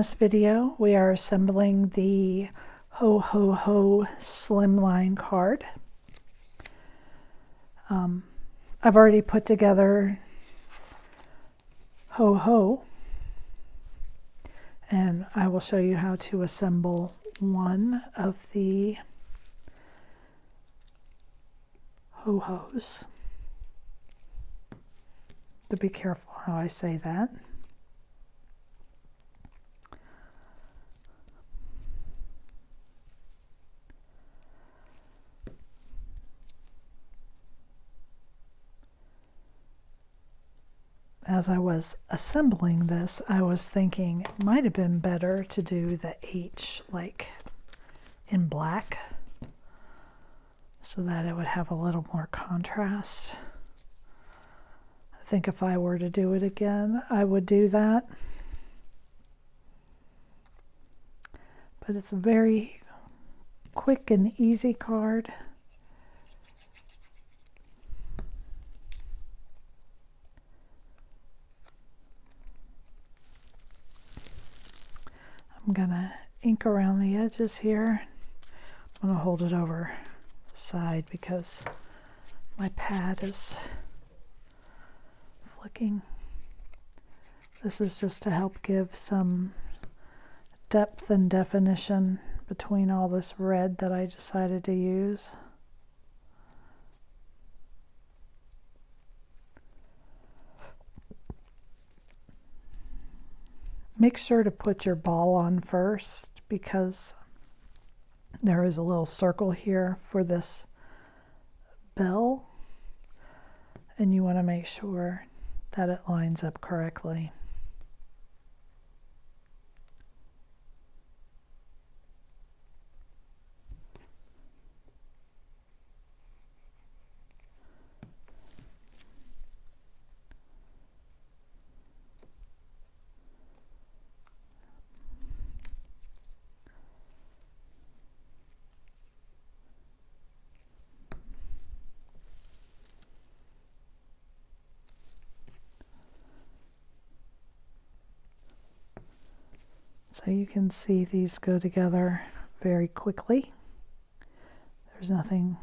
In this video, we are assembling the Ho Ho Ho Slimline card. I've already put together Ho Ho, and I will show you how to assemble one of the Ho Hos. To be careful how I say that. As I was assembling this, I was thinking it might have been better to do the H like in black so that it would have a little more contrast. I think if I were to do it again, I would do that. But it's a very quick and easy card. I'm gonna ink around the edges here. I'm gonna hold it over the side because my pad is flicking. This is just to help give some depth and definition between all this red that I decided to use. Make sure to put your ball on first because there is a little circle here for this bell, and you want to make sure that it lines up correctly. So you can see these go together very quickly. There's nothing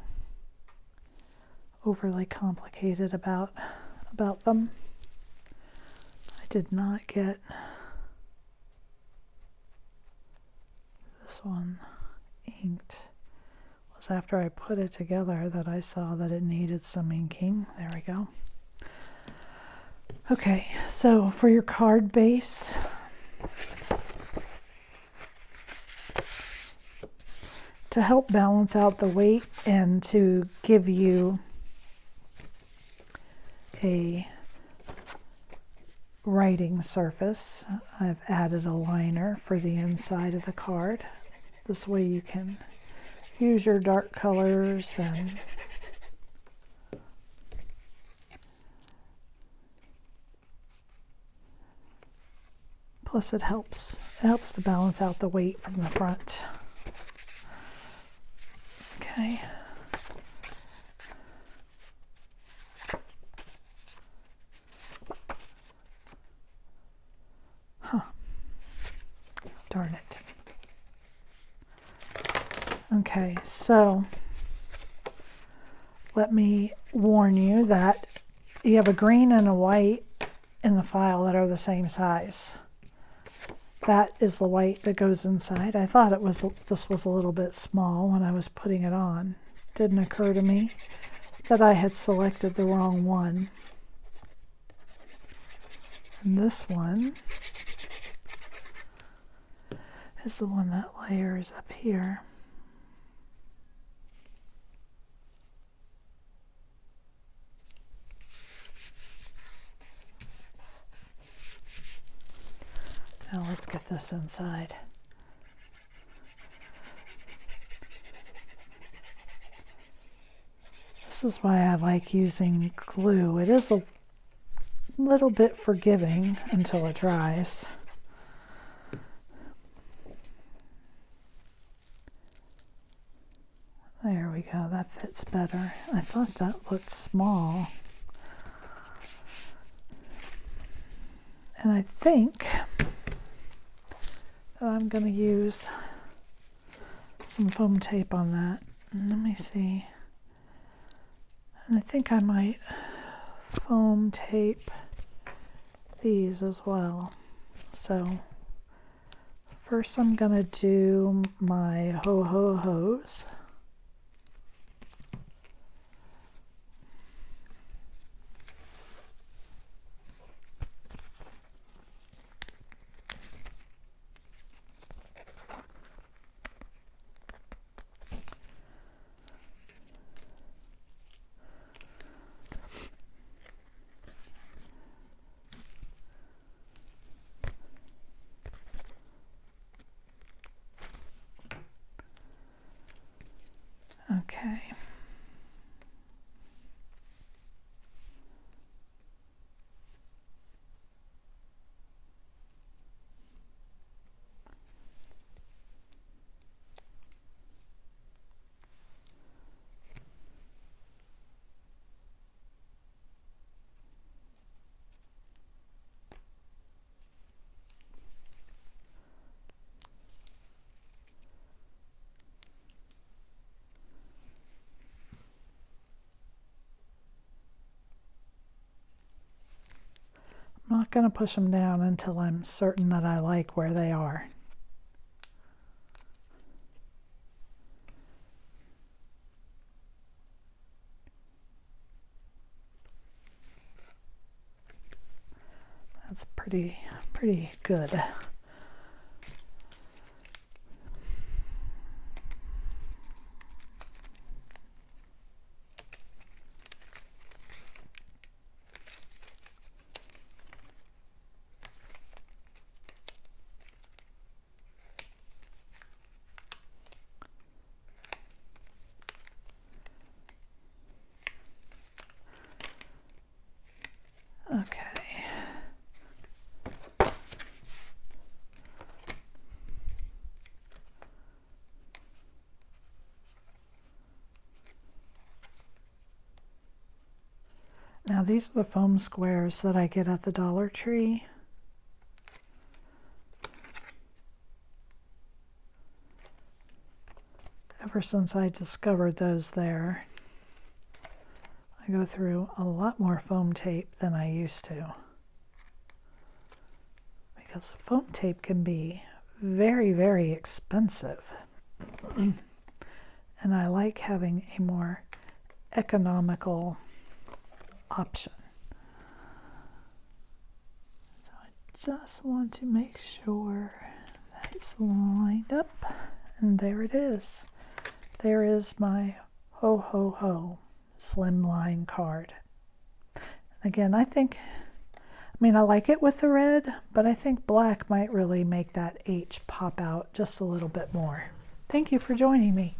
overly complicated about them. I did not get this one inked. It was after I put it together that I saw that it needed some inking. There we go. Okay, so for your card base, to help balance out the weight and to give you a writing surface, I've added a liner for the inside of the card. This way you can use your dark colors and plus it helps to balance out the weight from the front. Okay. Huh. Darn it. Okay, so let me warn you that you have a green and a white in the file that are the same size. That is the white that goes inside. I thought this was a little bit small when I was putting it on. Didn't occur to me that I had selected the wrong one. And this one is the one that layers up here. Now let's get this inside. This is why I like using glue. It is a little bit forgiving until it dries. There we go, that fits better. I thought that looked small. And I think that I'm going to use some foam tape on that. And let me see. And I think I might foam tape these as well. So first I'm going to do my ho-ho-hos. Okay. I'm not going to push them down until I'm certain that I like where they are. That's pretty good. Okay. Now these are the foam squares that I get at the Dollar Tree. Ever since I discovered those there, I go through a lot more foam tape than I used to. Because foam tape can be very, very expensive. And I like having a more economical option. So I just want to make sure that it's lined up. And there it is. There is my Ho Ho Ho Slimline card. Again, I like it with the red, but I think black might really make that H pop out just a little bit more. Thank you for joining me.